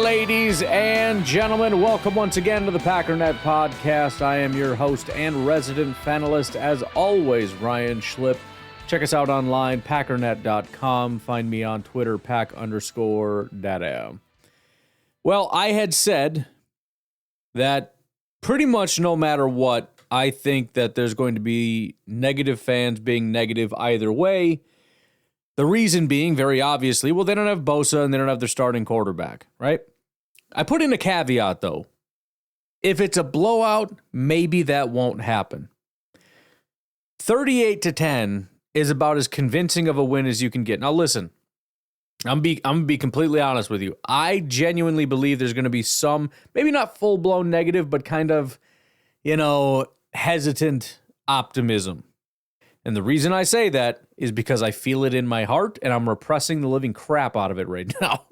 Ladies and gentlemen, welcome once again to the Packernet Podcast. I am your host and resident fanalist, as always, Ryan Schlip. Check us out online, packernet.com. Find me on Twitter, pack_data. Well, I had said that pretty much no matter what, I think that there's going to be negative fans being negative either way. The reason being, very obviously, well, they don't have Bosa and they don't have their starting quarterback, right? I put in a caveat, though. If it's a blowout, maybe that won't happen. 38-10 is about as convincing of a win as you can get. Now, listen, I'm going to be completely honest with you. I genuinely believe there's going to be some, maybe not full-blown negative, but kind of, hesitant optimism. And the reason I say that is because I feel it in my heart, and I'm repressing the living crap out of it right now.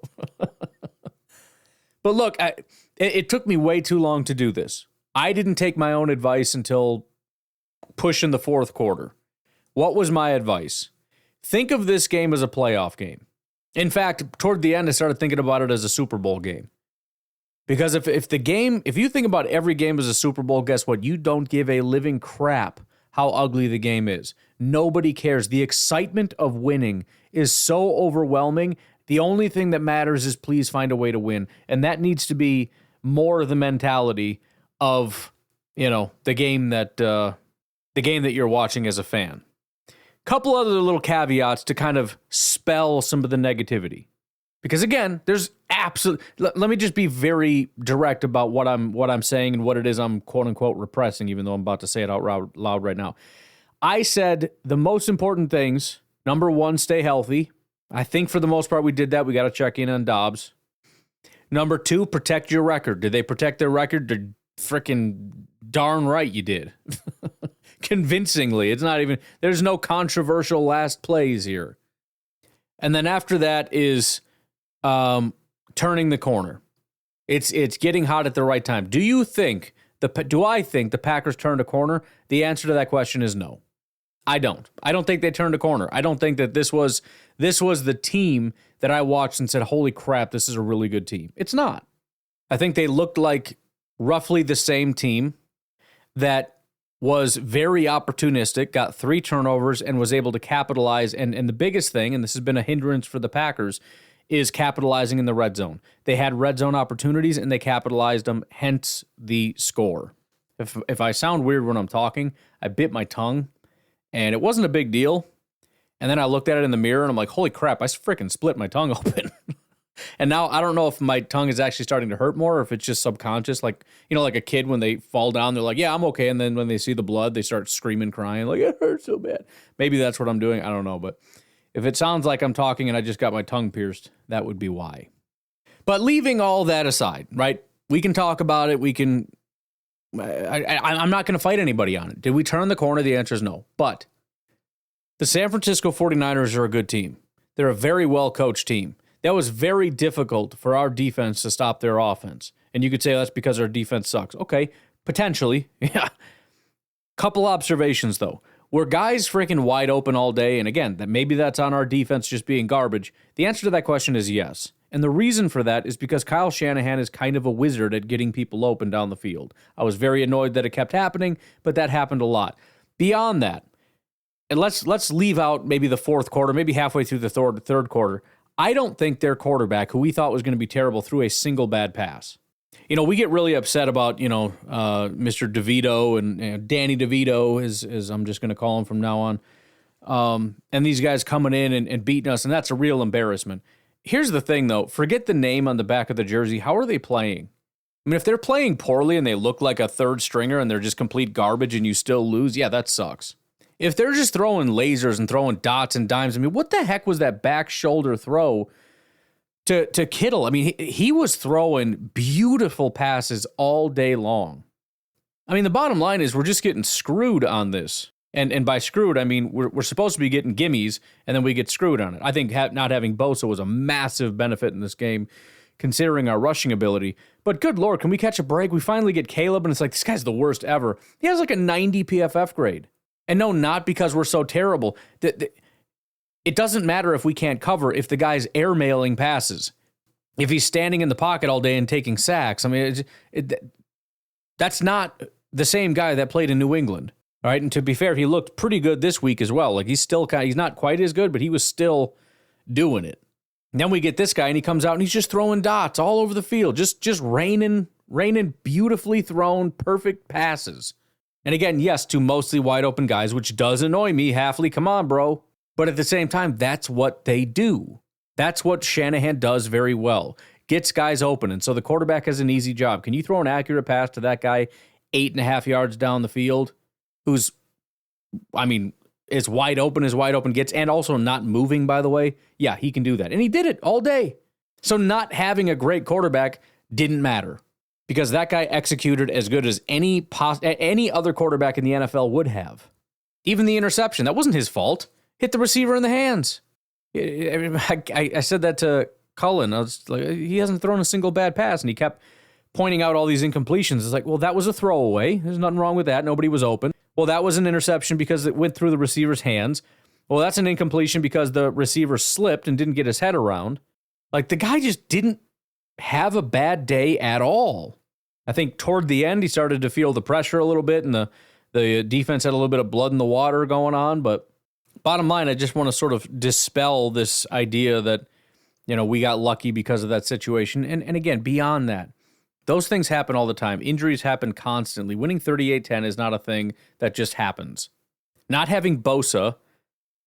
But look, it took me way too long to do this. I didn't take my own advice until pushing the fourth quarter. What was my advice? Think of this game as a playoff game. In fact, toward the end, I started thinking about it as a Super Bowl game. Because if you think about every game as a Super Bowl, guess what? You don't give a living crap how ugly the game is. Nobody cares. The excitement of winning is so overwhelming. The only thing that matters is please find a way to win. And that needs to be more the mentality of, the game that you're watching as a fan. Couple other little caveats to kind of spell some of the negativity. Because again, there's let me just be very direct about what I'm saying and what it is I'm quote unquote repressing, even though I'm about to say it out loud right now. I said the most important things, number one, stay healthy. I think for the most part we did that. We got to check in on Dobbs. Number two, protect your record. Did they protect their record? They're freaking darn right you did. Convincingly. It's not even, there's no controversial last plays here. And then after that is turning the corner. It's getting hot at the right time. Do I think the Packers turned a corner? The answer to that question is no. I don't think they turned a corner. I don't think that this was the team that I watched and said, holy crap, this is a really good team. It's not. I think they looked like roughly the same team that was very opportunistic, got 3 turnovers, and was able to capitalize. And the biggest thing, and this has been a hindrance for the Packers, is capitalizing in the red zone. They had red zone opportunities, and they capitalized them, hence the score. If I sound weird when I'm talking, I bit my tongue, and it wasn't a big deal. And then I looked at it in the mirror, and I'm like, holy crap, I freaking split my tongue open. And now I don't know if my tongue is actually starting to hurt more or if it's just subconscious. Like, like a kid when they fall down, they're like, yeah, I'm okay. And then when they see the blood, they start screaming, crying, like, it hurts so bad. Maybe that's what I'm doing. I don't know. But if it sounds like I'm talking and I just got my tongue pierced, that would be why. But leaving all that aside, right? We can talk about it. I'm not going to fight anybody on it. Did we turn the corner? The answer is no. But the San Francisco 49ers are a good team. They're a very well-coached team. That was very difficult for our defense to stop their offense. And you could say that's because our defense sucks. Okay, potentially. Yeah. Couple observations, though. Were guys freaking wide open all day? And again, maybe that's on our defense just being garbage. The answer to that question is yes. And the reason for that is because Kyle Shanahan is kind of a wizard at getting people open down the field. I was very annoyed that it kept happening, but that happened a lot. Beyond that, and let's leave out maybe the fourth quarter, maybe halfway through the third quarter. I don't think their quarterback, who we thought was going to be terrible, threw a single bad pass. We get really upset about, Mr. DeVito and Danny DeVito, as I'm just going to call him from now on, and these guys coming in and beating us, and that's a real embarrassment. Here's the thing, though. Forget the name on the back of the jersey. How are they playing? I mean, if they're playing poorly and they look like a third stringer and they're just complete garbage and you still lose, yeah, that sucks. If they're just throwing lasers and throwing dots and dimes, I mean, what the heck was that back shoulder throw to Kittle? I mean, he was throwing beautiful passes all day long. I mean, the bottom line is we're just getting screwed on this. And by screwed, I mean, we're supposed to be getting gimmies, and then we get screwed on it. I think not having Bosa was a massive benefit in this game, considering our rushing ability. But good Lord, can we catch a break? We finally get Caleb, and it's like, this guy's the worst ever. He has like a 90 PFF grade. And no, not because we're so terrible. It doesn't matter if we can't cover if the guy's airmailing passes. if he's standing in the pocket all day and taking sacks. I mean, that's not the same guy that played in New England. All right, and to be fair, he looked pretty good this week as well. Like he's not quite as good, but he was still doing it. And then we get this guy, and he comes out and he's just throwing dots all over the field, just raining beautifully thrown, perfect passes. And again, yes, to mostly wide open guys, which does annoy me. Hafley, come on, bro. But at the same time, that's what they do. That's what Shanahan does very well. Gets guys open, and so the quarterback has an easy job. Can you throw an accurate pass to that guy 8.5 yards down the field who's, I mean, as wide open gets, and also not moving, by the way? Yeah, he can do that. And he did it all day. So not having a great quarterback didn't matter because that guy executed as good as any other quarterback in the NFL would have. Even the interception, that wasn't his fault. Hit the receiver in the hands. I said that to Cullen. I was like, he hasn't thrown a single bad pass, and he kept pointing out all these incompletions. It's like, well, that was a throwaway. There's nothing wrong with that. Nobody was open. Well, that was an interception because it went through the receiver's hands. Well, that's an incompletion because the receiver slipped and didn't get his head around. Like, the guy just didn't have a bad day at all. I think toward the end, he started to feel the pressure a little bit, and the defense had a little bit of blood in the water going on. But bottom line, I just want to sort of dispel this idea that, you know, we got lucky because of that situation. And again, beyond that, those things happen all the time. Injuries happen constantly. Winning 38-10 is not a thing that just happens. Not having Bosa,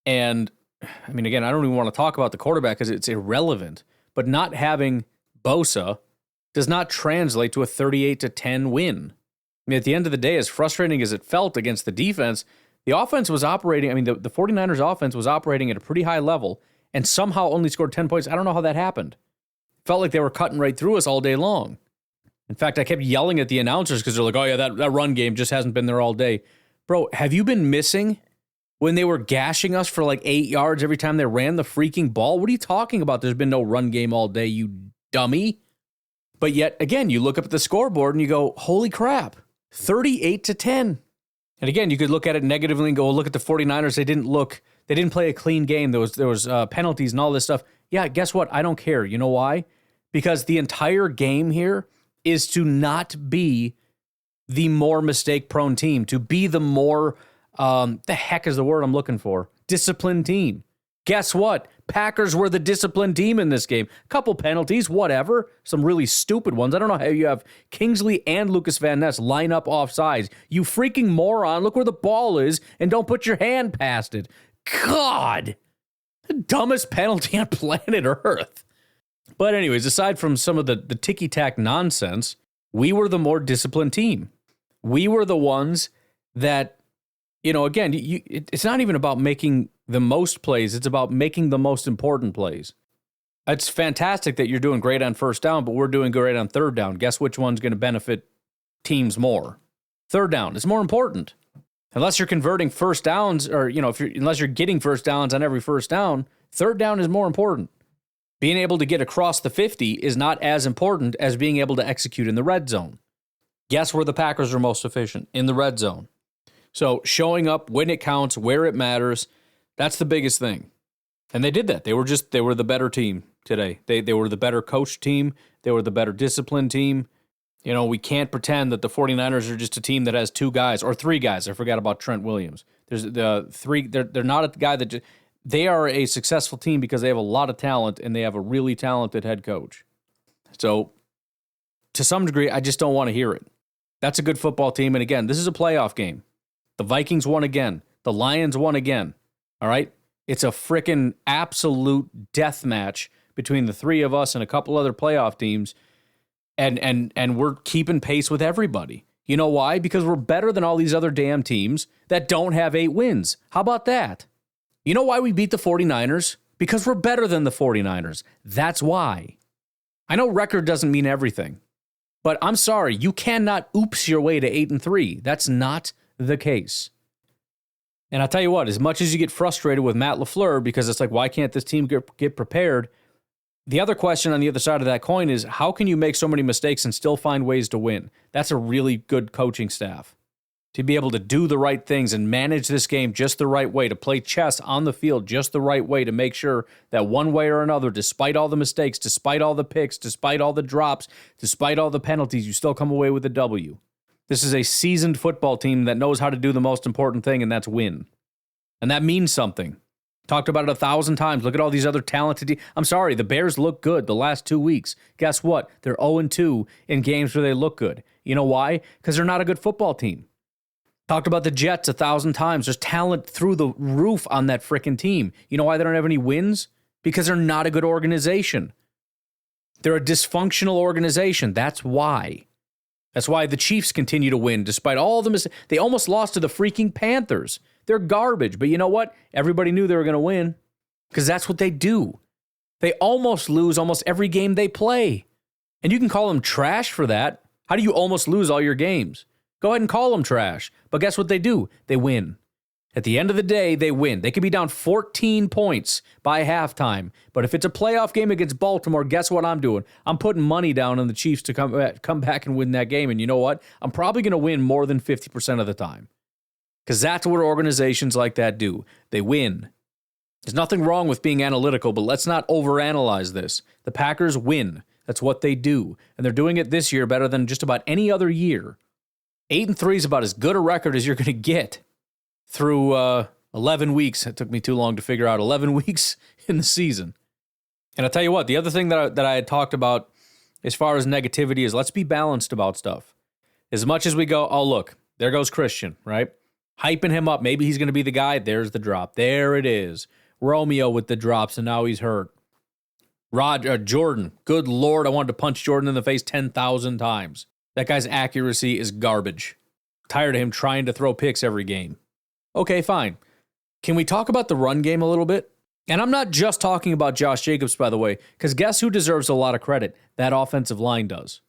and I mean, again, I don't even want to talk about the quarterback because it's irrelevant, but not having Bosa does not translate to a 38-10 win. I mean, at the end of the day, as frustrating as it felt against the defense, the offense was operating, I mean, the 49ers offense was operating at a pretty high level and somehow only scored 10 points. I don't know how that happened. Felt like they were cutting right through us all day long. In fact, I kept yelling at the announcers because they're like, oh yeah, that run game just hasn't been there all day. Bro, have you been missing when they were gashing us for like 8 yards every time they ran the freaking ball? What are you talking about? There's been no run game all day, you dummy. But yet, again, you look up at the scoreboard and you go, holy crap, 38-10. And again, you could look at it negatively and go, well, look at the 49ers. They didn't play a clean game. There was penalties and all this stuff. Yeah, guess what? I don't care. You know why? Because the entire game here is to not be the more mistake-prone team, to be the more, the heck is the word I'm looking for? Disciplined team. Guess what? Packers were the disciplined team in this game. A couple penalties, whatever. Some really stupid ones. I don't know how you have Kingsley and Lucas Van Ness line up offsides. You freaking moron. Look where the ball is and don't put your hand past it. God! The dumbest penalty on planet Earth. But anyways, aside from some of the ticky-tack nonsense, we were the more disciplined team. We were the ones that, you know, again, it's not even about making the most plays. It's about making the most important plays. It's fantastic that you're doing great on first down, but we're doing great on third down. Guess which one's going to benefit teams more? Third down is more important. Unless you're converting first downs, or, you know, unless you're getting first downs on every first down, third down is more important. Being able to get across the 50 is not as important as being able to execute in the red zone. Guess where the Packers are most efficient? In the red zone. So showing up when it counts, where it matters, that's the biggest thing. And they did that. They were the better team today. They were the better coached team. They were the better disciplined team. You know, we can't pretend that the 49ers are just a team that has two guys or three guys. I forgot about Trent Williams. There's the three. They're not a guy that they are a successful team because they have a lot of talent and they have a really talented head coach. So to some degree, I just don't want to hear it. That's a good football team. And again, this is a playoff game. The Vikings won again. The Lions won again. All right? It's a freaking absolute death match between the three of us and a couple other playoff teams. And we're keeping pace with everybody. You know why? Because we're better than all these other damn teams that don't have 8 wins. How about that? You know why we beat the 49ers? Because we're better than the 49ers. That's why. I know record doesn't mean everything. But I'm sorry, you cannot oops your way to 8-3. That's not the case. And I'll tell you what, as much as you get frustrated with Matt LaFleur because it's like, why can't this team get prepared? The other question on the other side of that coin is, how can you make so many mistakes and still find ways to win? That's a really good coaching staff. to be able to do the right things and manage this game just the right way, to play chess on the field just the right way, to make sure that one way or another, despite all the mistakes, despite all the picks, despite all the drops, despite all the penalties, you still come away with a W. This is a seasoned football team that knows how to do the most important thing, and that's win. And that means something. Talked about it 1,000 times. Look at all these other talented I'm sorry, the Bears look good the last 2 weeks. Guess what? They're 0-2 in games where they look good. You know why? Because they're not a good football team. Talked about the Jets 1,000 times. There's talent through the roof on that freaking team. You know why they don't have any wins? Because they're not a good organization. They're a dysfunctional organization. That's why. That's why the Chiefs continue to win despite all the mistakes. They almost lost to the freaking Panthers. They're garbage. But you know what? Everybody knew they were going to win because that's what they do. They almost lose almost every game they play. And you can call them trash for that. How do you almost lose all your games? Go ahead and call them trash. But guess what they do? They win. At the end of the day, they win. They could be down 14 points by halftime. But if it's a playoff game against Baltimore, guess what I'm doing? I'm putting money down on the Chiefs to come back and win that game. And you know what? I'm probably going to win more than 50% of the time. Because that's what organizations like that do. They win. There's nothing wrong with being analytical, but let's not overanalyze this. The Packers win. That's what they do. And they're doing it this year better than just about any other year. 8-3 is about as good a record as you're going to get through 11 weeks. It took me too long to figure out 11 weeks in the season. And I'll tell you what, the other thing that I had talked about as far as negativity is let's be balanced about stuff. As much as we go, oh, look, there goes Christian, right? Hyping him up. Maybe he's going to be the guy. There's the drop. There it is. Romeo with the drops, and now he's hurt. Jordan. Good Lord, I wanted to punch Jordan in the face 10,000 times. That guy's accuracy is garbage. Tired of him trying to throw picks every game. Okay, fine. Can we talk about the run game a little bit? And I'm not just talking about Josh Jacobs, by the way, because guess who deserves a lot of credit? That offensive line does.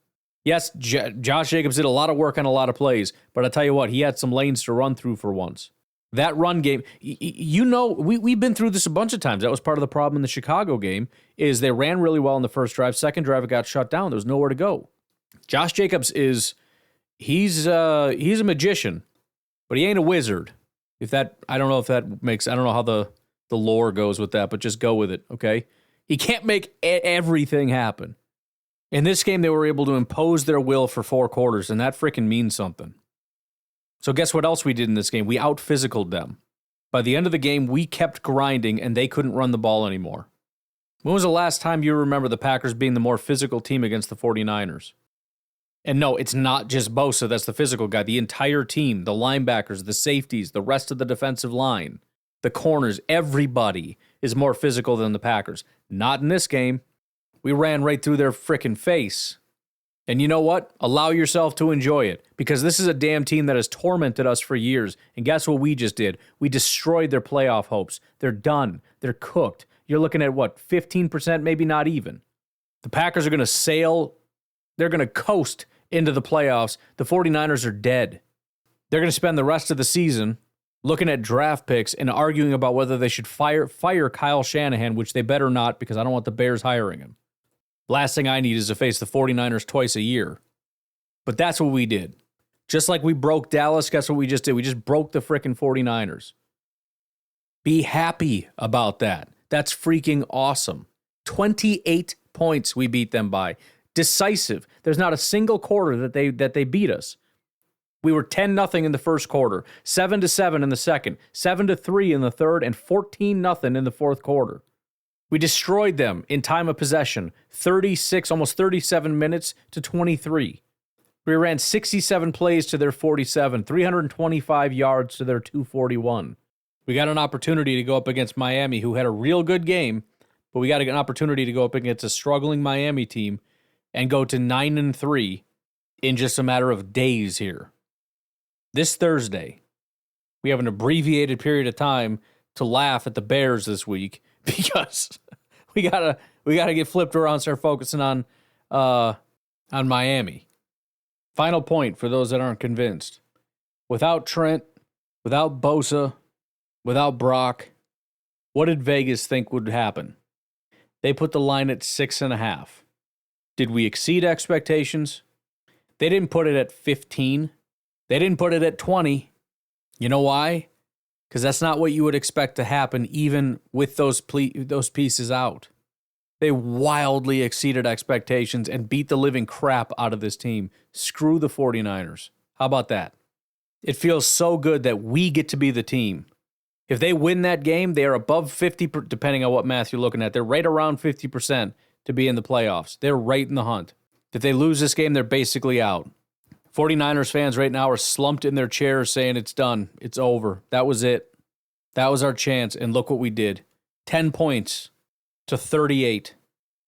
Yes, Josh Jacobs did a lot of work on a lot of plays, but I tell you what, he had some lanes to run through for once. That run game, you know, we've been through this a bunch of times. That was part of the problem in the Chicago game, is they ran really well in the first drive. Second drive, it got shut down. There was nowhere to go. Josh Jacobs he's a magician, but he ain't a wizard. I don't know how the lore goes with that, but just go with it, okay? He can't make everything happen. In this game, they were able to impose their will for 4 quarters, and that freaking means something. So guess what else we did in this game? We out-physicaled them. By the end of the game, we kept grinding, and they couldn't run the ball anymore. When was the last time you remember the Packers being the more physical team against the 49ers? And no, it's not just Bosa that's the physical guy. The entire team, the linebackers, the safeties, the rest of the defensive line, the corners, everybody is more physical than the Packers. Not in this game. We ran right through their frickin' face. And you know what? Allow yourself to enjoy it, because this is a damn team that has tormented us for years. And guess what we just did? We destroyed their playoff hopes. They're done. They're cooked. You're looking at what, 15%, maybe not even. The Packers are going to sail. They're going to coast into the playoffs. The 49ers are dead. They're going to spend the rest of the season looking at draft picks and arguing about whether they should fire Kyle Shanahan, which they better not, because I don't want the Bears hiring him. Last thing I need is to face the 49ers twice a year. But that's what we did. Just like we broke Dallas, guess what we just did? We just broke the frickin' 49ers. Be happy about that. That's freaking awesome. 28 points we beat them by. Decisive. There's not a single quarter that they beat us. We were 10-0 in the first quarter, 7-7 in the second, 7-3 in the third, and 14-0 in the fourth quarter. We destroyed them in time of possession, 36, almost 37 minutes to 23. We ran 67 plays to their 47, 325 yards to their 241. We got an opportunity to go up against Miami, who had a real good game, but we got an opportunity to go up against a struggling Miami team and go to 9-3 in just a matter of days here. This Thursday, we have an abbreviated period of time to laugh at the Bears this week, because we gotta get flipped around and start focusing on Miami. Final point for those that aren't convinced. Without Trent, without Bosa, without Brock, what did Vegas think would happen? They put the line at 6.5. Did we exceed expectations? They didn't put it at 15. They didn't put it at 20. You know why? Because that's not what you would expect to happen even with those pieces out. They wildly exceeded expectations and beat the living crap out of this team. Screw the 49ers. How about that? It feels so good that we get to be the team. If they win that game, they are above 50, depending on what math you're looking at. They're right around 50% to be in the playoffs. They're right in the hunt. If they lose this game, they're basically out. 49ers fans right now are slumped in their chairs saying it's done. It's over. That was it. That was our chance, and look what we did. 10 points to 38.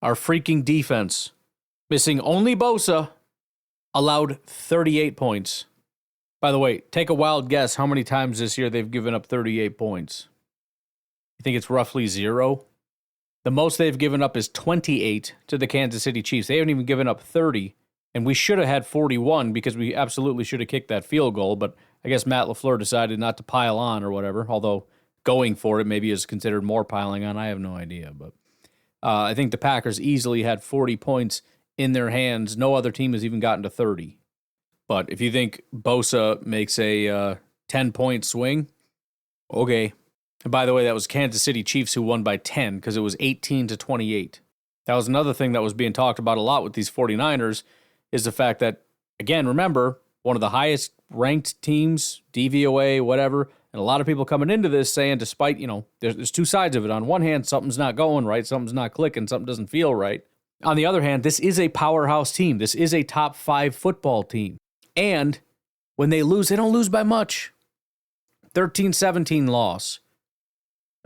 Our freaking defense, missing only Bosa, allowed 38 points. By the way, take a wild guess how many times this year they've given up 38 points. You think it's roughly 0? The most they've given up is 28 to the Kansas City Chiefs. They haven't even given up 30, and we should have had 41 because we absolutely should have kicked that field goal, but I guess Matt LaFleur decided not to pile on or whatever, although going for it maybe is considered more piling on. I have no idea, but I think the Packers easily had 40 points in their hands. No other team has even gotten to 30. But if you think Bosa makes a 10-point swing, okay. And by the way, that was Kansas City Chiefs who won by 10 because it was 18-28. That was another thing that was being talked about a lot with these 49ers is the fact that, again, remember, one of the highest ranked teams, DVOA, whatever, and a lot of people coming into this saying, despite, there's two sides of it. On one hand, something's not going right, something's not clicking, something doesn't feel right. On the other hand, this is a powerhouse team. This is a top 5 football team. And when they lose, they don't lose by much. 13-17 loss.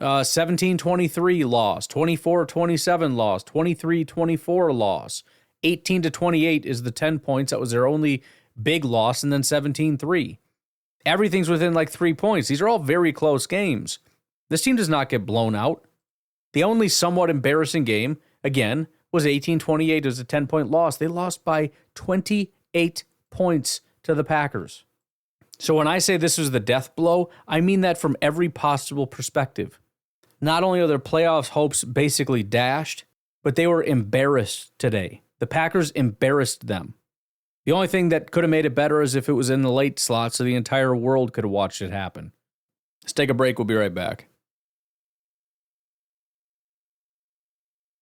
17-23 loss. 24-27 loss. 23-24 loss. 18-28 is the 10 points. That was their only big loss. And then 17-3. Everything's within like 3 points. These are all very close games. This team does not get blown out. The only somewhat embarrassing game, again, was 18-28. It was a 10-point loss. They lost by 28 points to the Packers. So when I say this was the death blow, I mean that from every possible perspective. Not only are their playoffs hopes basically dashed, but they were embarrassed today. The Packers embarrassed them. The only thing that could have made it better is if it was in the late slot so the entire world could have watched it happen. Let's take a break. We'll be right back.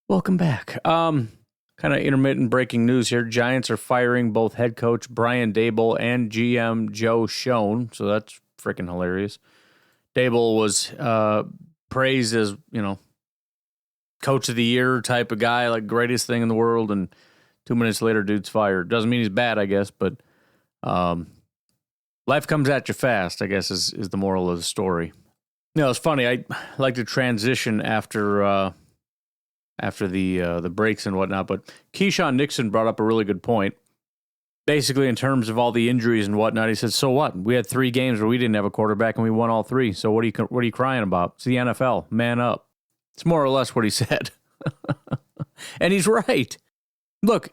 Welcome back. Kind of intermittent breaking news here. Giants are firing both head coach Brian Daboll and GM Joe Schoen, so that's freaking hilarious. Daboll was praised as, coach of the year type of guy, like greatest thing in the world, and 2 minutes later, dude's fired. Doesn't mean he's bad, I guess, but life comes at you fast, I guess, is the moral of the story. It's funny. I like to transition after the breaks and whatnot, but Keyshawn Nixon brought up a really good point. Basically, in terms of all the injuries and whatnot, he said, "So what? We had 3 games where we didn't have a quarterback and we won all 3. So what are you crying about? It's the NFL. Man up." It's more or less what he said, and he's right. Look,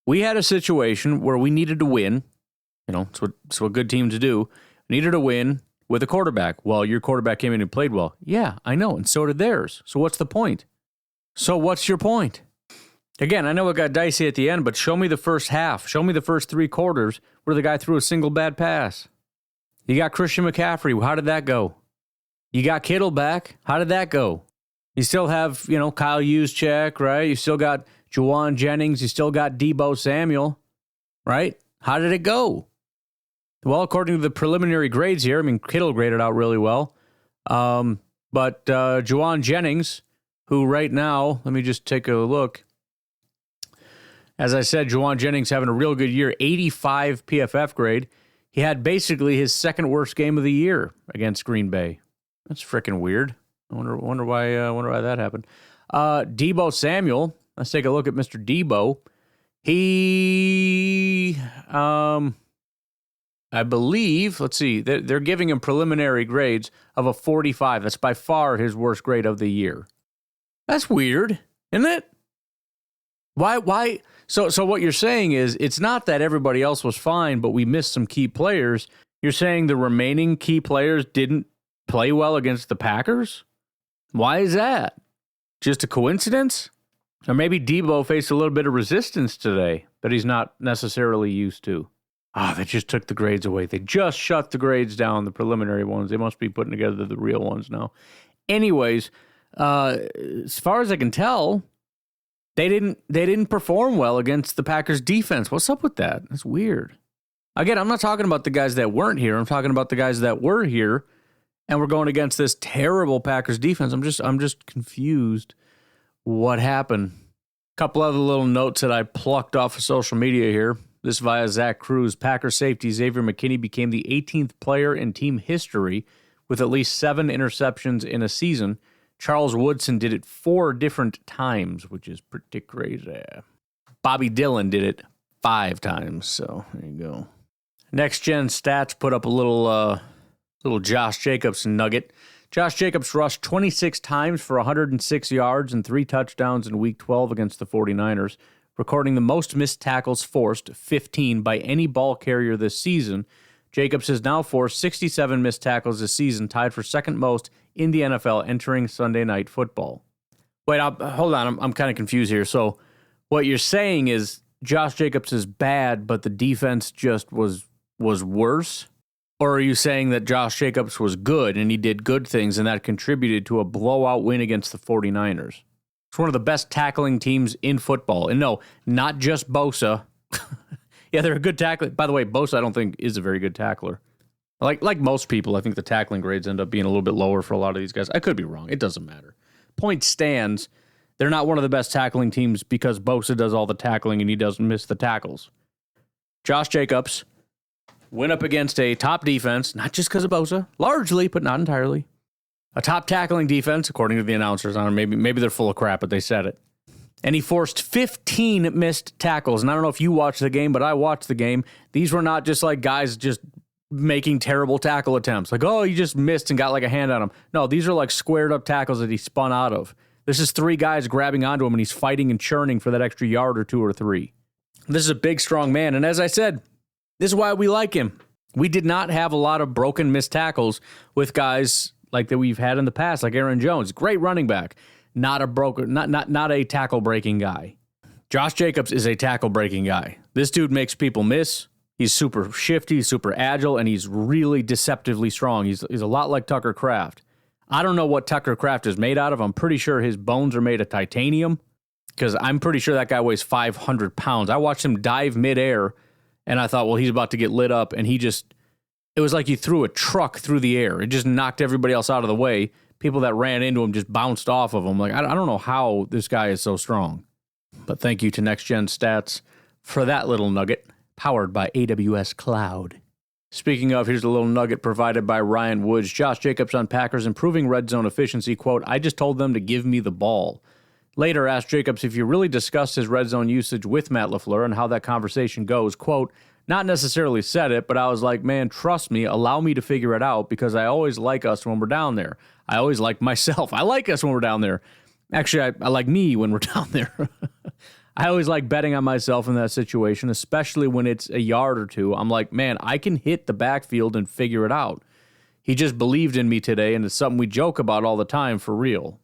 we had a situation where we needed to win. It's what good teams do. We needed to win with a quarterback. Well, your quarterback came in and played well. Yeah, I know, and so did theirs. So what's the point? So what's your point? Again, I know it got dicey at the end, but show me the first half. Show me the first 3 quarters where the guy threw a single bad pass. You got Christian McCaffrey. How did that go? You got Kittle back. How did that go? You still have, Kyle Juszczyk, right? You still got Juwan Jennings. You still got Deebo Samuel, right? How did it go? Well, according to the preliminary grades here, Kittle graded out really well. But Juwan Jennings, who right now, let me just take a look. As I said, Juwan Jennings having a real good year, 85 PFF grade. He had basically his second worst game of the year against Green Bay. That's freaking weird. I wonder why that happened. Deebo Samuel. Let's take a look at Mr. Deebo. He, I believe, let's see, they're giving him preliminary grades of a 45. That's by far his worst grade of the year. That's weird, isn't it? Why? So what you're saying is it's not that everybody else was fine, but we missed some key players. You're saying the remaining key players didn't play well against the Packers? Why is that? Just a coincidence? Or maybe Deebo faced a little bit of resistance today that he's not necessarily used to. They just took the grades away. They just shut the grades down, the preliminary ones. They must be putting together the real ones now. Anyways, as far as I can tell, they didn't perform well against the Packers defense. What's up with that? That's weird. Again, I'm not talking about the guys that weren't here. I'm talking about the guys that were here, and we're going against this terrible Packers defense. I'm just confused. What happened? A couple other little notes that I plucked off of social media here. This via Zach Cruz. Packers safety Xavier McKinney became the 18th player in team history with at least 7 interceptions in a season. Charles Woodson did it 4 different times, which is pretty crazy. Bobby Dillon did it 5 times, so there you go. Next Gen Stats put up a little Josh Jacobs nugget. Josh Jacobs rushed 26 times for 106 yards and 3 touchdowns in Week 12 against the 49ers, recording the most missed tackles forced, 15, by any ball carrier this season. Jacobs has now forced 67 missed tackles this season, tied for second most in the NFL entering Sunday Night Football. Wait, hold on. I'm kind of confused here. So what you're saying is Josh Jacobs is bad, but the defense just was worse? Or are you saying that Josh Jacobs was good and he did good things and that contributed to a blowout win against the 49ers? It's one of the best tackling teams in football. And no, not just Bosa. Yeah, they're a good tackler. By the way, Bosa I don't think is a very good tackler. Like most people, I think the tackling grades end up being a little bit lower for a lot of these guys. I could be wrong. It doesn't matter. Point stands, they're not one of the best tackling teams because Bosa does all the tackling and he doesn't miss the tackles. Josh Jacobs went up against a top defense, not just because of Bosa, largely, but not entirely. A top tackling defense, according to the announcers. I don't know, maybe they're full of crap, but they said it. And he forced 15 missed tackles. And I don't know if you watched the game, but I watched the game. These were not just like guys just making terrible tackle attempts. Like, oh, you just missed and got like a hand on him. No, these are like squared up tackles that he spun out of. This is 3 guys grabbing onto him and he's fighting and churning for that extra yard or 2 or 3. This is a big, strong man. And as I said, this is why we like him. We did not have a lot of broken missed tackles with guys like that we've had in the past, like Aaron Jones. Great running back. Not a tackle breaking guy. Josh Jacobs is a tackle breaking guy. This dude makes people miss. He's super shifty, super agile, and he's really deceptively strong. He's a lot like Tucker Kraft. I don't know what Tucker Kraft is made out of. I'm pretty sure his bones are made of titanium because I'm pretty sure that guy weighs 500 pounds. I watched him dive midair, and I thought, well, he's about to get lit up, and it was like you threw a truck through the air. It just knocked everybody else out of the way. People that ran into him just bounced off of him. Like, I don't know how this guy is so strong. But thank you to Next Gen Stats for that little nugget, powered by AWS Cloud. Speaking of, here's a little nugget provided by Ryan Woods. Josh Jacobs on Packers improving red zone efficiency. Quote, I just told them to give me the ball. Later asked Jacobs if you really discussed his red zone usage with Matt LaFleur and how that conversation goes. Quote, not necessarily said it, but I was like, man, trust me, allow me to figure it out because I always like us when we're down there. I always like myself. I like us when we're down there. Actually, I like me when we're down there. I always like betting on myself in that situation, especially when it's a yard or 2. I'm like, man, I can hit the backfield and figure it out. He just believed in me today, and it's something we joke about all the time for real.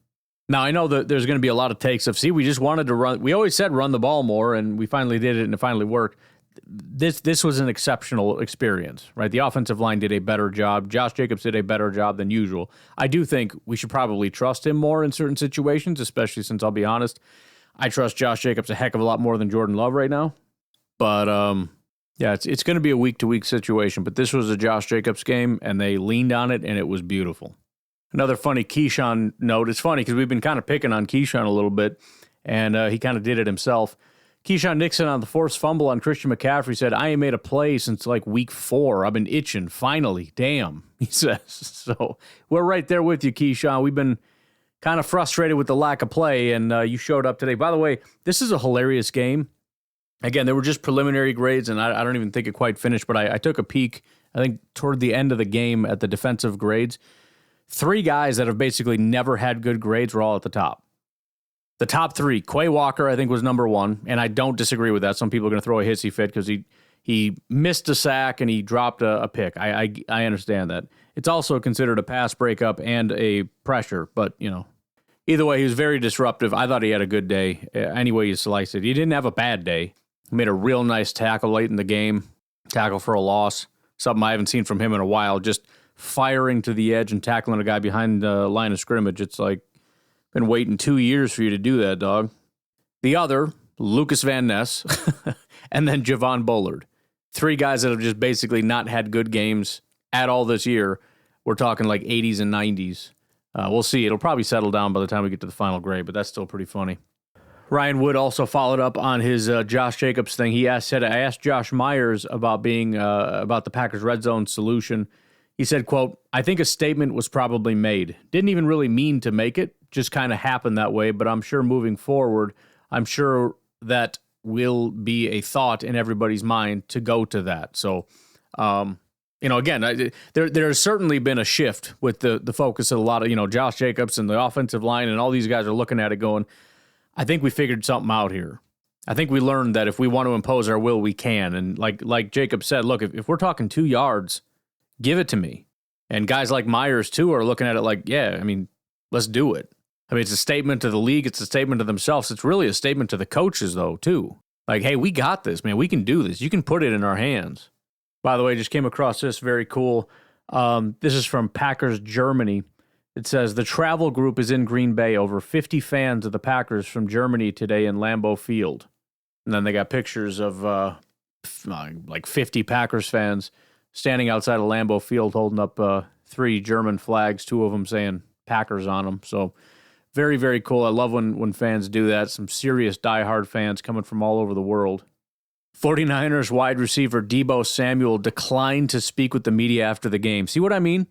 Now, I know that there's going to be a lot of takes of, see, we just wanted to run. We always said run the ball more, and we finally did it, and it finally worked. This was an exceptional experience, right? The offensive line did a better job. Josh Jacobs did a better job than usual. I do think we should probably trust him more in certain situations, especially since I'll be honest, I trust Josh Jacobs a heck of a lot more than Jordan Love right now. But yeah, it's going to be a week-to-week situation. But this was a Josh Jacobs game, and they leaned on it, and it was beautiful. Another funny Keyshawn note. It's funny because we've been kind of picking on Keyshawn a little bit, and he kind of did it himself. Keyshawn Nixon on the forced fumble on Christian McCaffrey said, I ain't made a play since like week 4. I've been itching. Finally. Damn, he says. So we're right there with you, Keyshawn. We've been kind of frustrated with the lack of play, and you showed up today. By the way, this is a hilarious game. Again, they were just preliminary grades, and I don't even think it quite finished, but I took a peek, I think, toward the end of the game at the defensive grades. 3 guys that have basically never had good grades were all at the top. The top 3, Quay Walker, I think, was number 1, and I don't disagree with that. Some people are going to throw a hissy fit because he missed a sack and he dropped a pick. I understand that. It's also considered a pass breakup and a pressure, but, you know, either way, he was very disruptive. I thought he had a good day, any way you slice it. He didn't have a bad day. He made a real nice tackle late in the game. tackle for a loss. Something I haven't seen from him in a while. Just firing to the edge and tackling a guy behind the line of scrimmage. It's like, been waiting 2 years for you to do that, dog. The other, Lucas Van Ness, and then Javon Bullard. 3 guys that have just basically not had good games at all this year. We're talking like 80s and 90s. We'll see. It'll probably settle down by the time we get to the final grade, but that's still pretty funny. Ryan Wood also followed up on his Josh Jacobs thing. I asked Josh Myers about about the Packers' red zone solution. He said, quote, "I think a statement was probably made. Didn't even really mean to make it. Just kind of happened that way. But I'm sure moving forward, I'm sure that will be a thought in everybody's mind to go to that." So, again, there has certainly been a shift with the focus of a lot of, Josh Jacobs and the offensive line, and all these guys are looking at it going, I think we figured something out here. I think we learned that if we want to impose our will, we can. And like Jacob said, look, if we're talking 2 yards, give it to me. And guys like Myers, too, are looking at it like, yeah, I mean, let's do it. I mean, it's a statement to the league. It's a statement to themselves. It's really a statement to the coaches, though, too. Like, hey, we got this, man. We can do this. You can put it in our hands. By the way, just came across this. Very cool. This is from Packers Germany. It says, the travel group is in Green Bay. Over 50 fans of the Packers from Germany today in Lambeau Field. And then they got pictures of like 50 Packers fans standing outside of Lambeau Field holding up 3 German flags, 2 of them saying Packers on them. So very, very cool. I love when fans do that. Some serious diehard fans coming from all over the world. 49ers wide receiver Deebo Samuel declined to speak with the media after the game. See what I mean?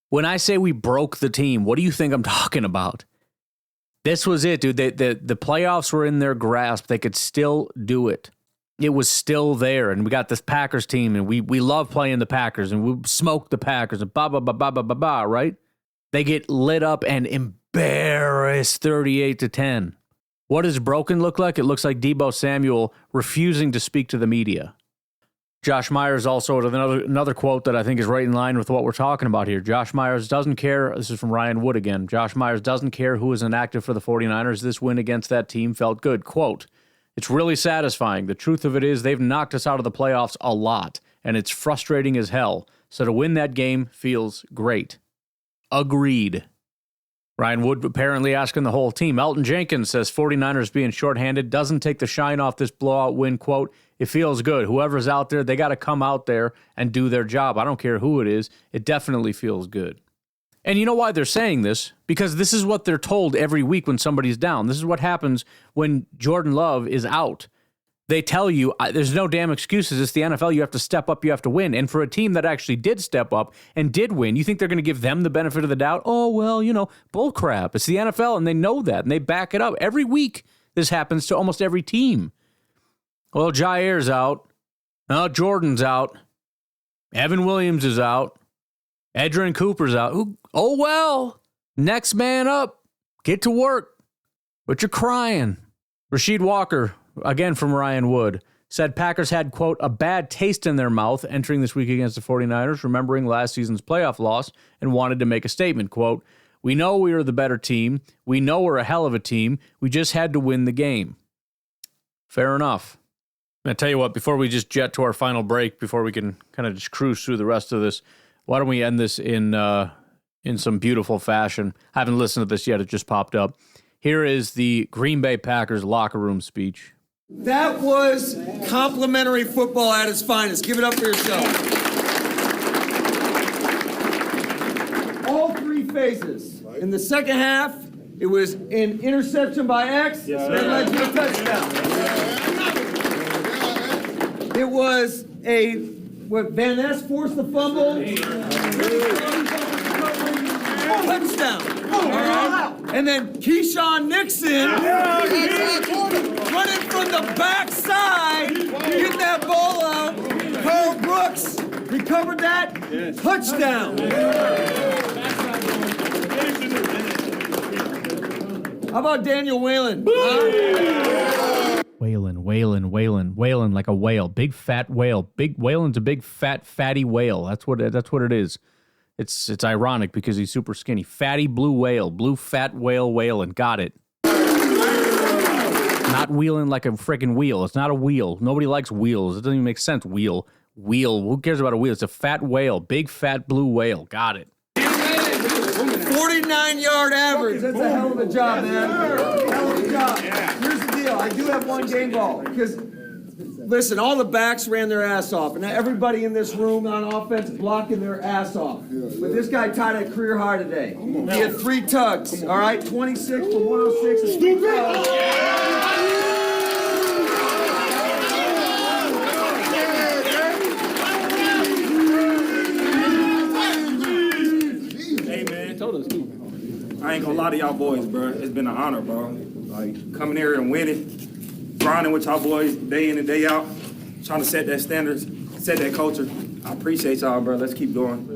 When I say we broke the team, what do you think I'm talking about? This was it, dude. The playoffs were in their grasp. They could still do it. It was still there, and we got this Packers team, and we love playing the Packers, and we smoke the Packers, and blah, right? They get lit up and embarrassed 38-10. What does broken look like? It looks like Deebo Samuel refusing to speak to the media. Josh Myers also with another quote that I think is right in line with what we're talking about here. Josh Myers doesn't care. This is from Ryan Wood again. Josh Myers doesn't care who is inactive for the 49ers. This win against that team felt good. Quote, "It's really satisfying. The truth of it is they've knocked us out of the playoffs a lot, and it's frustrating as hell. So to win that game feels great." Agreed. Ryan Wood apparently asking the whole team. Elton Jenkins says 49ers being shorthanded doesn't take the shine off this blowout win. Quote, "It feels good. Whoever's out there, they got to come out there and do their job. I don't care who it is. It definitely feels good." And you know why they're saying this? Because this is what they're told every week when somebody's down. This is what happens when Jordan Love is out. They tell you, there's no damn excuses. It's the NFL. You have to step up. You have to win. And for a team that actually did step up and did win, you think they're going to give them the benefit of the doubt? Oh, well, bull crap. It's the NFL, and they know that, and they back it up. Every week, this happens to almost every team. Well, Jair's out. Oh, Jordan's out. Evan Williams is out. Edgerrin Cooper's out. Oh, well, next man up. Get to work. But you're crying. Rasheed Walker, again from Ryan Wood, said Packers had, quote, "a bad taste in their mouth" entering this week against the 49ers, remembering last season's playoff loss, and wanted to make a statement, quote, "We know we are the better team. We know we're a hell of a team. We just had to win the game." Fair enough. I tell you what, before we just jet to our final break, before we can kind of just cruise through the rest of this, why don't we end this in some beautiful fashion? I haven't listened to this yet. It just popped up. Here is the Green Bay Packers locker room speech. That was complimentary football at its finest. Give it up for yourself. All 3 phases. In the second half, it was an interception by X that led to a touchdown. It was Van Ness forced the fumble. Touchdown. And then Keyshawn Nixon running from the backside, getting that ball out. Carl Brooks recovered that. Touchdown. How about Daniel Whalen? Whalen like a whale. Big fat whale. Whalen's a big fat fatty whale. That's what it is. It's ironic because he's super skinny. Fatty blue whale. Blue fat whale whaling. Got it. Not wheeling like a freaking wheel. It's not a wheel. Nobody likes wheels. It doesn't even make sense. Wheel. wheel. Who cares about a wheel? It's a fat whale. Big, fat blue whale. Got it. 49-yard average. That's a hell of a job, man. Hell of a job. Here's the deal. I do have one game ball. Because, listen, all the backs ran their ass off. And everybody in this room on offense blocking their ass off. But this guy tied a career high today. He had 3 tugs, all right? 26 for 106 and 3 tugs. I ain't gonna lie to y'all boys, bro. It's been an honor, bro. Like, coming here and winning, grinding with y'all boys day in and day out, trying to set that standards, set that culture. I appreciate y'all, bro. Let's keep going.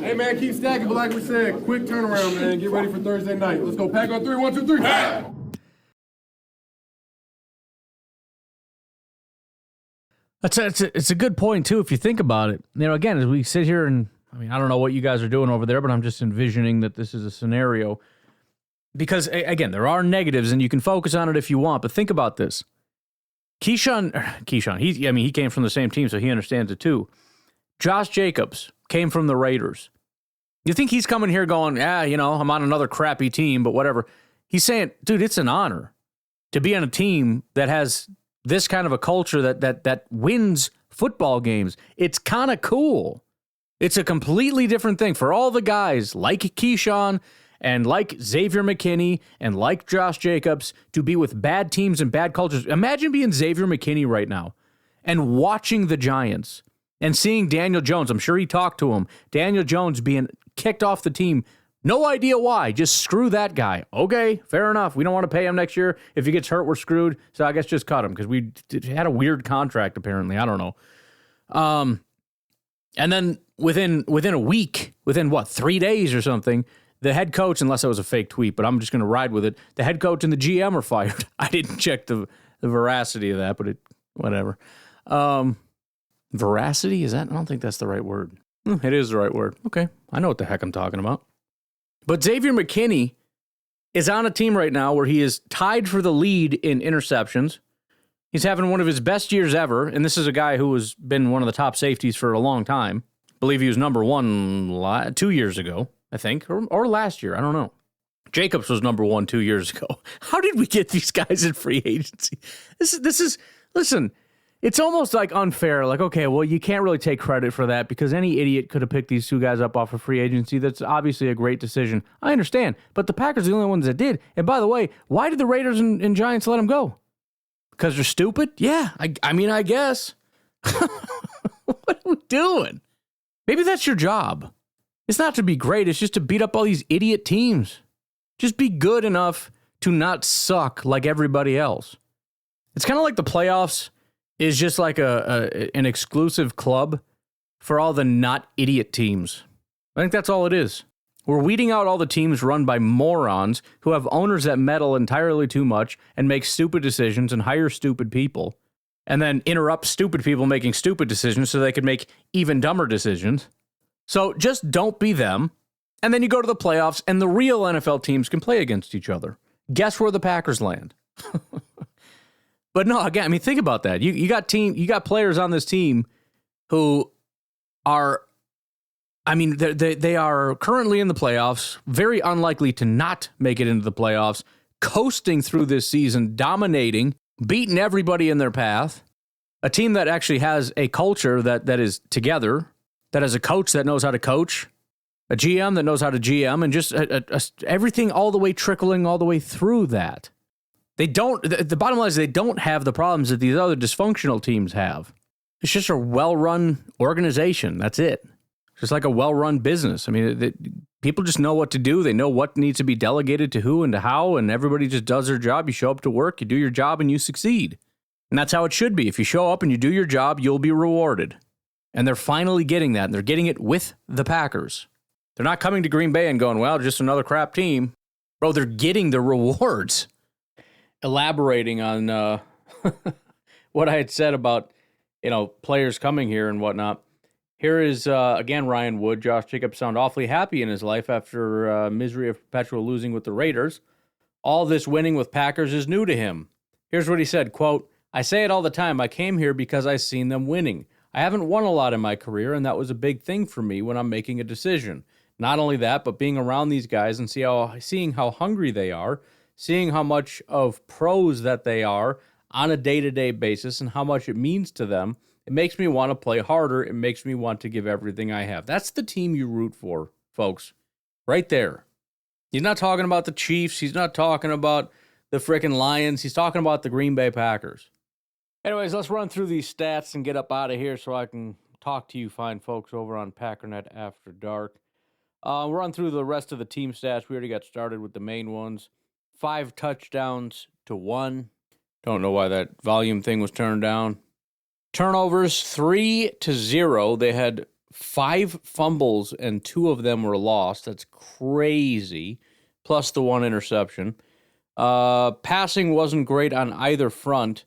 Hey, man, keep stacking, but like we said, quick turnaround, man. Get ready for Thursday night. Let's go. Pack on 3, 1, 2, 3. It's a good point, too, if you think about it. You know, again, as we sit here and, I mean, I don't know what you guys are doing over there, but I'm just envisioning that this is a scenario. Because, again, there are negatives, and you can focus on it if you want, but think about this. Keyshawn, he came from the same team, so he understands it, too. Josh Jacobs came from the Raiders. You think he's coming here going, I'm on another crappy team, but whatever. He's saying, dude, it's an honor to be on a team that has this kind of a culture that wins football games. It's kind of cool. It's a completely different thing for all the guys like Keyshawn and like Xavier McKinney and like Josh Jacobs to be with bad teams and bad cultures. Imagine being Xavier McKinney right now and watching the Giants and seeing Daniel Jones. I'm sure he talked to him. Daniel Jones being kicked off the team. No idea why. Just screw that guy. Okay, fair enough. We don't want to pay him next year. If he gets hurt, we're screwed. So I guess just cut him because we had a weird contract, apparently. I don't know. And then within a week, within 3 days or something, the head coach, unless it was a fake tweet, but I'm just going to ride with it, the head coach and the GM are fired. I didn't check the veracity of that, but whatever. Veracity? Is that? I don't think that's the right word. It is the right word. Okay, I know what the heck I'm talking about. But Xavier McKinney is on a team right now where he is tied for the lead in interceptions. He's having one of his best years ever, and this is a guy who has been one of the top safeties for a long time. I believe he was number 1 2 years ago, I think, or last year. I don't know. Jacobs was number 1 2 years ago. How did we get these guys in free agency? This is listen. It's almost like unfair. Like, okay, well, you can't really take credit for that because any idiot could have picked these 2 guys up off of free agency. That's obviously a great decision. I understand. But the Packers are the only ones that did. And by the way, why did the Raiders and Giants let them go? Because they're stupid? Yeah, I mean, I guess. What are we doing? Maybe that's your job. It's not to be great. It's just to beat up all these idiot teams. Just be good enough to not suck like everybody else. It's kind of like the playoffs is just like an exclusive club for all the not idiot teams. I think that's all it is. We're weeding out all the teams run by morons who have owners that meddle entirely too much and make stupid decisions and hire stupid people and then interrupt stupid people making stupid decisions so they can make even dumber decisions. So just don't be them. And then you go to the playoffs and the real NFL teams can play against each other. Guess where the Packers land? But no, again, I mean, think about that. You got players on this team who are, I mean, they are currently in the playoffs, very unlikely to not make it into the playoffs, coasting through this season, dominating, beating everybody in their path. A team that actually has a culture that is together, that has a coach that knows how to coach, a GM that knows how to GM, and just everything all the way trickling all the way through that. They don't. The bottom line is they don't have the problems that these other dysfunctional teams have. It's just a well-run organization. That's it. It's just like a well-run business. I mean, people just know what to do. They know what needs to be delegated to who and to how, and everybody just does their job. You show up to work, you do your job, and you succeed. And that's how it should be. If you show up and you do your job, you'll be rewarded. And they're finally getting that, and they're getting it with the Packers. They're not coming to Green Bay and going, well, just another crap team. Bro, they're getting the rewards. Elaborating on what I had said about, players coming here and whatnot. Here is, again, Ryan Wood. Josh Jacobs sound awfully happy in his life after misery of perpetual losing with the Raiders. All this winning with Packers is new to him. Here's what he said, quote, "I say it all the time. I came here because I seen them winning. I haven't won a lot in my career, and that was a big thing for me when I'm making a decision. Not only that, but being around these guys and seeing how hungry they are, seeing how much of pros that they are on a day-to-day basis and how much it means to them, it makes me want to play harder. It makes me want to give everything I have." That's the team you root for, folks. Right there. He's not talking about the Chiefs. He's not talking about the frickin' Lions. He's talking about the Green Bay Packers. Anyways, let's run through these stats and get up out of here so I can talk to you fine folks over on Packernet After Dark. We'll run through the rest of the team stats. We already got started with the main ones. 5 touchdowns to 1. Don't know why that volume thing was turned down. Turnovers 3-0. They had 5 fumbles and 2 of them were lost. That's crazy. Plus the 1 interception. Passing wasn't great on either front.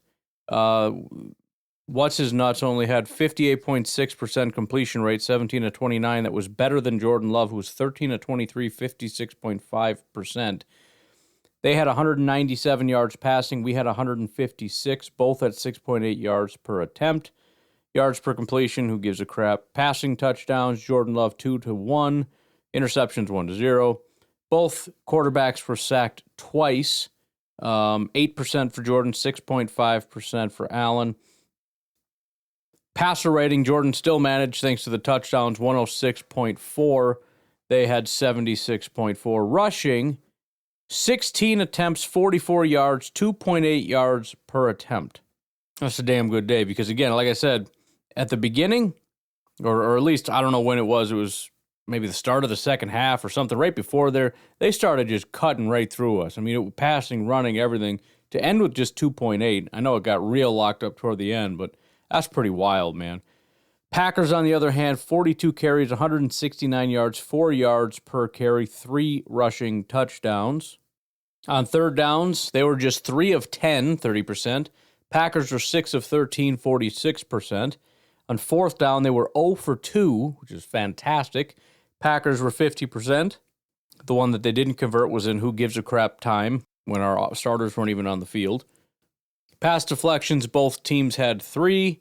What's his nuts only had 58.6% completion rate, 17-29. That was better than Jordan Love, who was 13-23, 56.5%. They had 197 yards passing. We had 156, both at 6.8 yards per attempt. Yards per completion, who gives a crap? Passing touchdowns, Jordan Love 2-1. Interceptions 1-0. Both quarterbacks were sacked twice. 8% for Jordan, 6.5% for Allen. Passer rating, Jordan still managed, thanks to the touchdowns, 106.4. They had 76.4. Rushing, 16 attempts, 44 yards, 2.8 yards per attempt. That's a damn good day because, again, like I said, at the beginning, or at least I don't know when it was maybe the start of the second half or something, right before there, they started just cutting right through us. I mean, passing, running, everything, to end with just 2.8. I know it got real locked up toward the end, but that's pretty wild, man. Packers, on the other hand, 42 carries, 169 yards, 4 yards per carry, 3 rushing touchdowns. On third downs, they were just 3 of 10, 30%. Packers were 6 of 13, 46%. On fourth down, they were 0 for 2, which is fantastic. Packers were 50%. The one that they didn't convert was in who gives a crap time when our starters weren't even on the field. Pass deflections, both teams had 3.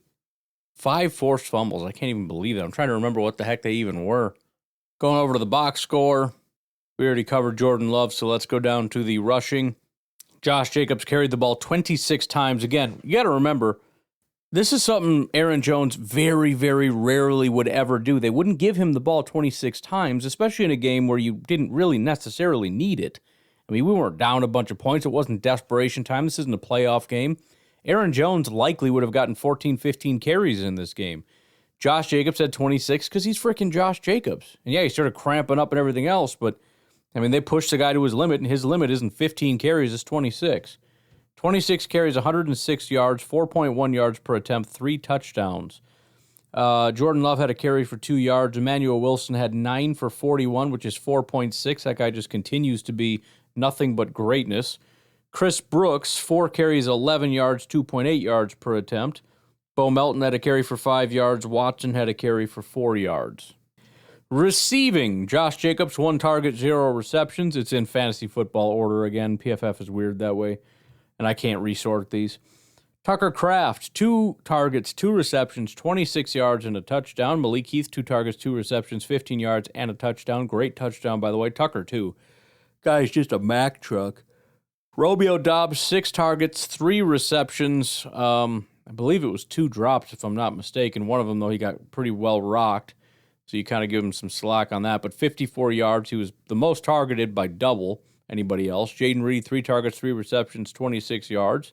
5 forced fumbles. I can't even believe that. I'm trying to remember what the heck they even were. Going over to the box score, we already covered Jordan Love, so let's go down to the rushing. Josh Jacobs carried the ball 26 times. Again, you got to remember, this is something Aaron Jones very, very rarely would ever do. They wouldn't give him the ball 26 times, especially in a game where you didn't really necessarily need it. I mean, we weren't down a bunch of points. It wasn't desperation time. This isn't a playoff game. Aaron Jones likely would have gotten 14, 15 carries in this game. Josh Jacobs had 26 because he's freaking Josh Jacobs. And yeah, he started cramping up and everything else, but I mean, they pushed the guy to his limit, and his limit isn't 15 carries, it's 26. 26 carries, 106 yards, 4.1 yards per attempt, 3 touchdowns. Jordan Love had a carry for 2 yards. Emmanuel Wilson had 9 for 41, which is 4.6. That guy just continues to be nothing but greatness. Chris Brooks, 4 carries, 11 yards, 2.8 yards per attempt. Bo Melton had a carry for 5 yards. Watson had a carry for 4 yards. Receiving, Josh Jacobs, 1 target, 0 receptions. It's in fantasy football order again. PFF is weird that way, and I can't resort these. Tucker Kraft, 2 targets, 2 receptions, 26 yards and a touchdown. Malik Heath, 2 targets, 2 receptions, 15 yards and a touchdown. Great touchdown, by the way. Tucker, too. Guy's just a Mack truck. Romeo Doubs, 6 targets, 3 receptions. I believe it was 2 drops, if I'm not mistaken. One of them, though, he got pretty well rocked. So you kind of give him some slack on that. But 54 yards, he was the most targeted by double anybody else. Jaden Reed, 3 targets, 3 receptions, 26 yards.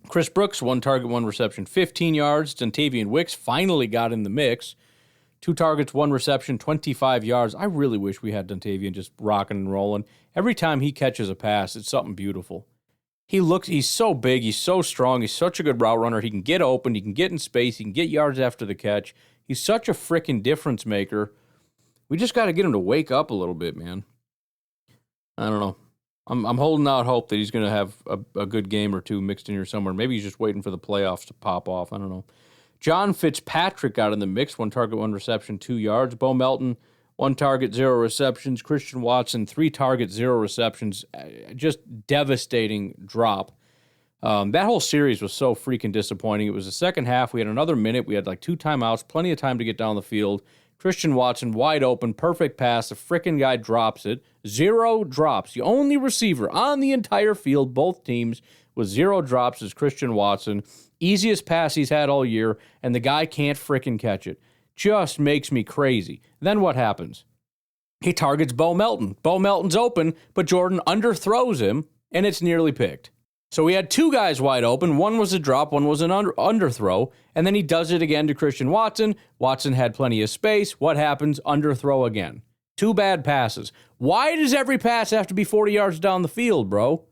Chris Brooks, 1 target, 1 reception, 15 yards. Dontavian Wicks finally got in the mix. 2 targets, 1 reception, 25 yards. I really wish we had Dontavian just rocking and rolling. Every time he catches a pass, it's something beautiful. He's so big, he's so strong, he's such a good route runner. He can get open, he can get in space, he can get yards after the catch. He's such a freaking difference maker. We just got to get him to wake up a little bit, man. I don't know. I'm holding out hope that he's going to have a good game or two mixed in here somewhere. Maybe he's just waiting for the playoffs to pop off. I don't know. John Fitzpatrick got in the mix. 1 target, 1 reception, 2 yards. Bo Melton, 1 target, 0 receptions. Christian Watson, 3 targets, 0 receptions. Just devastating drop. That whole series was so freaking disappointing. It was the second half. We had another minute. We had like 2 timeouts, plenty of time to get down the field. Christian Watson, wide open, perfect pass. The freaking guy drops it. 0 drops. The only receiver on the entire field, both teams, with 0 drops is Christian Watson. Easiest pass he's had all year, and the guy can't freaking catch it. Just makes me crazy. Then what happens? He targets Bo Melton. Bo Melton's open, but Jordan underthrows him, and it's nearly picked. So we had 2 guys wide open. One was a drop, one was an underthrow, and then he does it again to Christian Watson. Watson had plenty of space. What happens? Underthrow again. 2 bad passes. Why does every pass have to be 40 yards down the field, bro?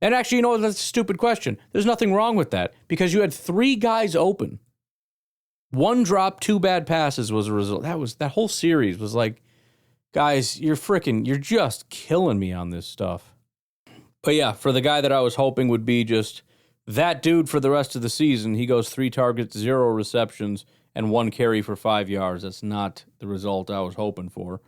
And actually, you know what? That's a stupid question. There's nothing wrong with that because you had 3 guys open. 1 drop, 2 bad passes was a result. That whole series was like, guys, you're just killing me on this stuff. But yeah, for the guy that I was hoping would be just that dude for the rest of the season, he goes 3 targets, 0 receptions, and 1 carry for 5 yards. That's not the result I was hoping for.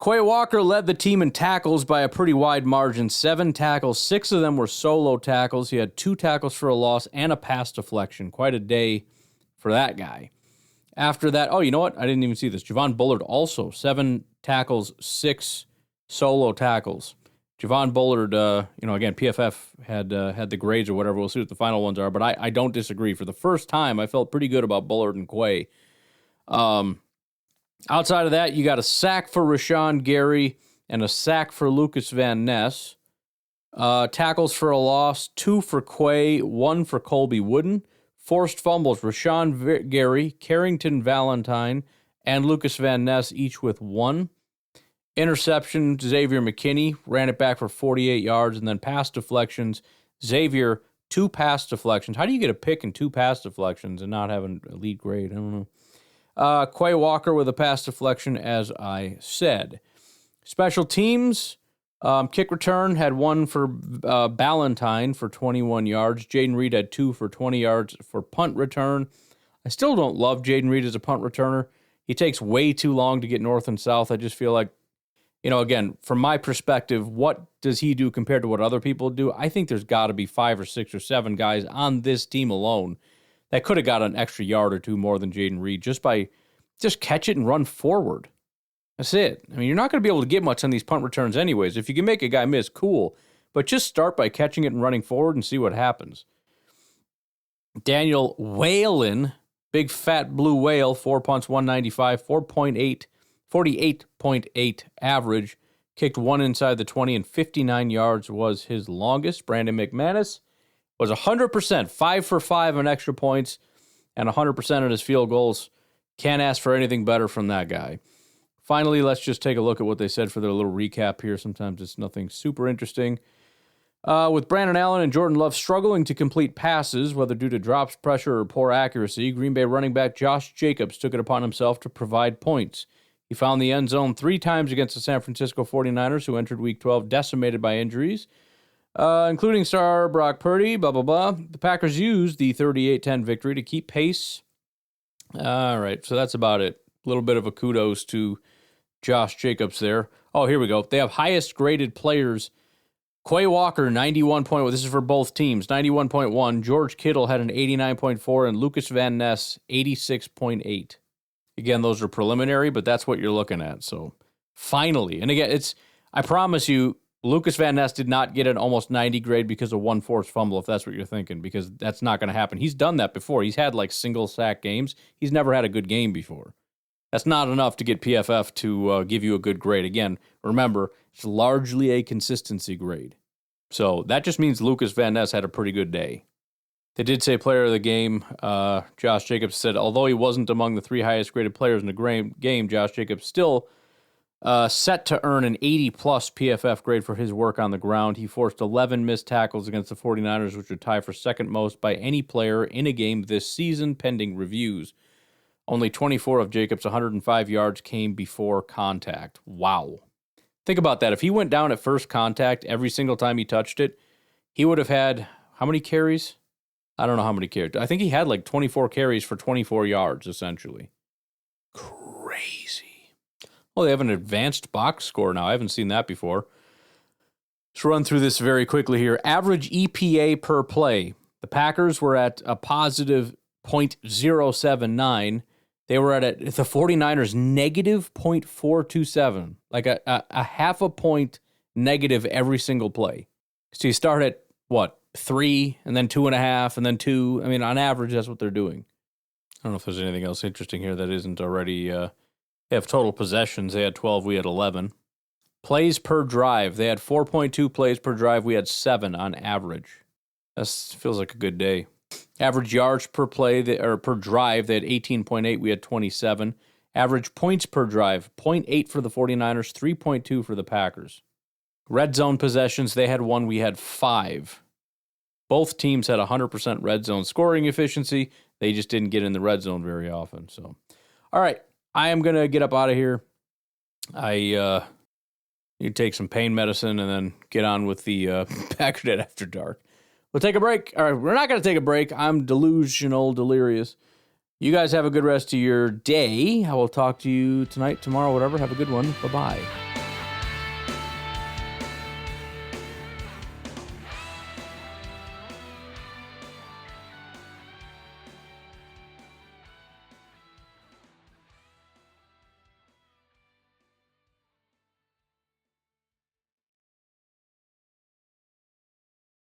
Quay Walker led the team in tackles by a pretty wide margin. 7 tackles, 6 of them were solo tackles. He had 2 tackles for a loss and a pass deflection. Quite a day for that guy. After that, oh, you know what? I didn't even see this. Javon Bullard also, 7 tackles, 6 solo tackles. Javon Bullard, again, PFF had the grades or whatever. We'll see what the final ones are, but I don't disagree. For the first time, I felt pretty good about Bullard and Quay. Outside of that, you got a sack for Rashawn Gary and a sack for Lucas Van Ness. Tackles for a loss, 2 for Quay, 1 for Colby Wooden. Forced fumbles, Rashawn Gary, Carrington Valentine, and Lucas Van Ness, each with 1. Interception, Xavier McKinney, ran it back for 48 yards, and then pass deflections, Xavier, 2 pass deflections. How do you get a pick and 2 pass deflections and not have an elite grade? I don't know. Quay Walker with a pass deflection, as I said. Special teams, kick return had 1 for Ballantyne for 21 yards. Jaden Reed had 2 for 20 yards for punt return. I still don't love Jaden Reed as a punt returner. He takes way too long to get north and south. I just feel like, again, from my perspective, what does he do compared to what other people do? I think there's got to be 5 or 6 or 7 guys on this team alone that could have got an extra yard or 2 more than Jaden Reed just catch it and run forward. That's it. I mean, you're not going to be able to get much on these punt returns anyways. If you can make a guy miss, cool. But just start by catching it and running forward and see what happens. Daniel Whalen, big fat blue whale, 4 punts, 195, 48.8 average. Kicked 1 inside the 20 and 59 yards was his longest. Brandon McManus was 100%, 5 for 5 on extra points, and 100% on his field goals. Can't ask for anything better from that guy. Finally, let's just take a look at what they said for their little recap here. Sometimes it's nothing super interesting. With Brandon Allen and Jordan Love struggling to complete passes, whether due to drops, pressure, or poor accuracy, Green Bay running back Josh Jacobs took it upon himself to provide points. He found the end zone 3 times against the San Francisco 49ers, who entered Week 12 decimated by injuries, including star Brock Purdy, blah, blah, blah. The Packers used the 38-10 victory to keep pace. All right, so that's about it. A little bit of a kudos to Josh Jacobs there. Oh, here we go. They have highest graded players. Quay Walker, 91.1. This is for both teams, 91.1. George Kittle had an 89.4, and Lucas Van Ness, 86.8. Again, those are preliminary, but that's what you're looking at. So finally, and again, I promise you, Lucas Van Ness did not get an almost 90 grade because of 1 forced fumble, if that's what you're thinking, because that's not going to happen. He's done that before. He's had like single sack games. He's never had a good game before. That's not enough to get PFF to give you a good grade. Again, remember, it's largely a consistency grade. So that just means Lucas Van Ness had a pretty good day. They did say player of the game. Josh Jacobs said, although he wasn't among the 3 highest graded players in the game, Josh Jacobs still set to earn an 80-plus PFF grade for his work on the ground. He forced 11 missed tackles against the 49ers, which would tie for second most by any player in a game this season, pending reviews. Only 24 of Jacobs' 105 yards came before contact. Wow. Think about that. If he went down at first contact every single time he touched it, he would have had how many carries? I don't know how many carries. I think he had like 24 carries for 24 yards, essentially. Crazy. Well, they have an advanced box score now. I haven't seen that before. Let's run through this very quickly here. Average EPA per play. The Packers were at a positive .079. They were at the 49ers negative .427. Like a half a point negative every single play. So you start at, 3, and then 2.5, and then 2. I mean, on average, that's what they're doing. I don't know if there's anything else interesting here that isn't already... they have total possessions. They had 12. We had 11. Plays per drive. They had 4.2 plays per drive. We had 7 on average. That feels like a good day. Average yards per play or per drive, they had 18.8. We had 27. Average points per drive, 0.8 for the 49ers, 3.2 for the Packers. Red zone possessions, they had 1. We had 5. Both teams had 100% red zone scoring efficiency. They just didn't get in the red zone very often. So, all right, I am going to get up out of here. I need to take some pain medicine and then get on with the Packer Net After Dark. We'll take a break. All right, we're not going to take a break. I'm delusional, delirious. You guys have a good rest of your day. I will talk to you tonight, tomorrow, whatever. Have a good one. Bye-bye.